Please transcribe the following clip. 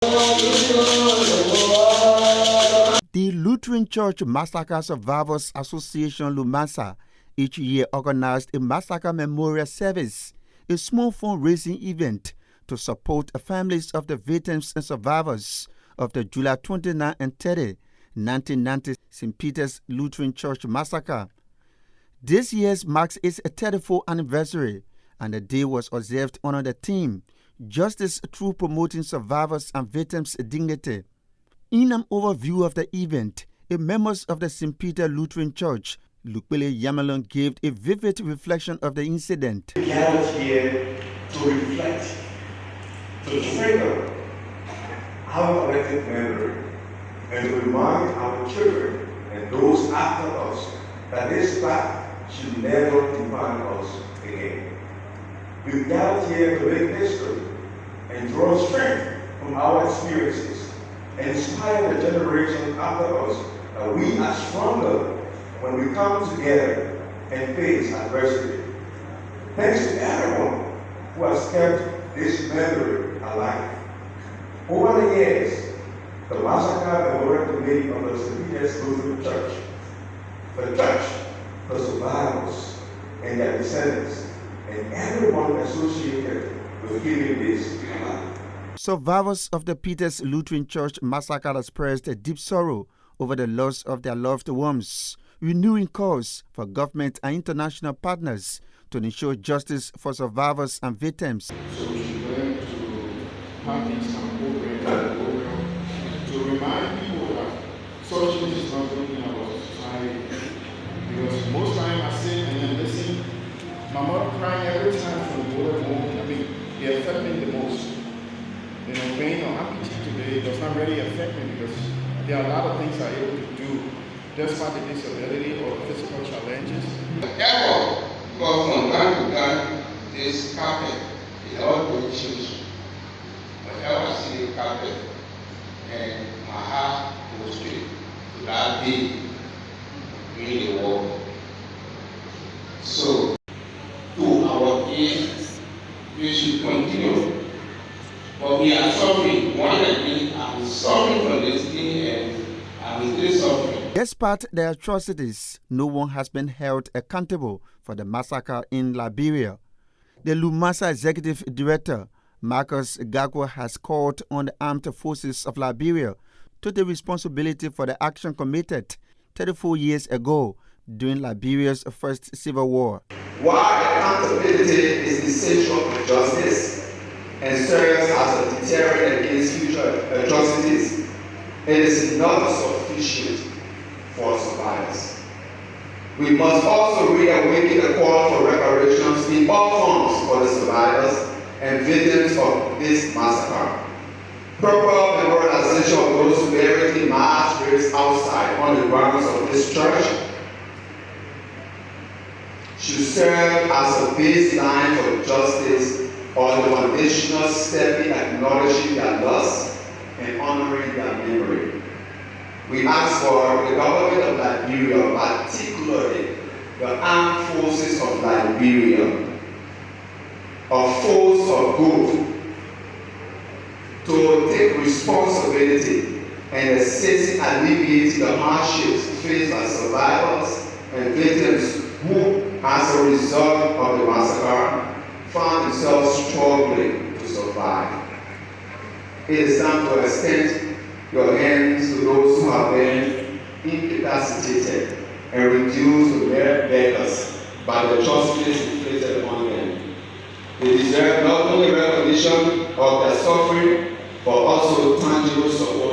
The Lutheran Church Massacre Survivors Association Lumasa each year organized a massacre memorial service, a small fundraising event to support families of the victims and survivors of the July 29 and 30, 1990 St. Peter's Lutheran Church Massacre. This year marks its 34th anniversary, and the day was observed under the theme, Justice through Promoting Survivors and Victims' Dignity. In an overview of the event, a member of the St. Peter Lutheran Church, Lukpele Yamalon, gave a vivid reflection of the incident. We gathered here to reflect, to trigger our collective memory, and to remind our children and those after us that this fact should never define us again. We gathered here to make history and draw strength from our experiences and inspire the generation after us that we are stronger when we come together and face adversity. Thanks to everyone who has kept this memory alive. Over the years, the massacre memorial committee of the St. Peter's Lutheran Church, the church, the survivors and their descendants, and everyone associated with keeping this alive. Survivors of the Peter's Lutheran Church Massacre expressed a deep sorrow over the loss of their loved ones, renewing calls for government and international partners to ensure justice for survivors and victims. So we should learn to have these kind of program to remind people that such things is not good in our society. Because most time I sit and then listen, my mother crying every time from the older moment. I mean, they affect me the most. You know, pain or happiness today does not really affect me because there are a lot of things I'm able to do despite the disability or physical challenges. Therefore, because from time to time, this carpet is all issues. Whenever I see the carpet, and my heart goes straight to that day in the war. So, to our age, we should continue. But we are suffering. One again, I'm suffering from this thing and I'm still suffering. Despite the atrocities, no one has been held accountable for the massacre in Liberia. The Lumasa Executive Director, Marcus Gagwa, has called on the armed forces of Liberia to take responsibility for the action committed 34 years ago during Liberia's first civil war. While accountability is essential for justice and serves as a deterrent against future atrocities, it is not sufficient for survivors. We must also reawaken the call for reparations in all forms for the survivors and victims of this massacre. Proper memorialization of those who buried in mass graves outside on the grounds of this church should serve as a baseline for justice or the foundational step in acknowledging their loss and honoring their memory. We ask for the government of Liberia, particularly the armed forces of Liberia, a force of good, to take responsibility and assist in alleviating the hardships faced by survivors and victims who, as a result of the massacre, found themselves struggling to survive. It is time to extend your hands to those who have been incapacitated and reduced to mere beggars by the atrocities inflicted upon them. They deserve not only recognition of their suffering, but also tangible support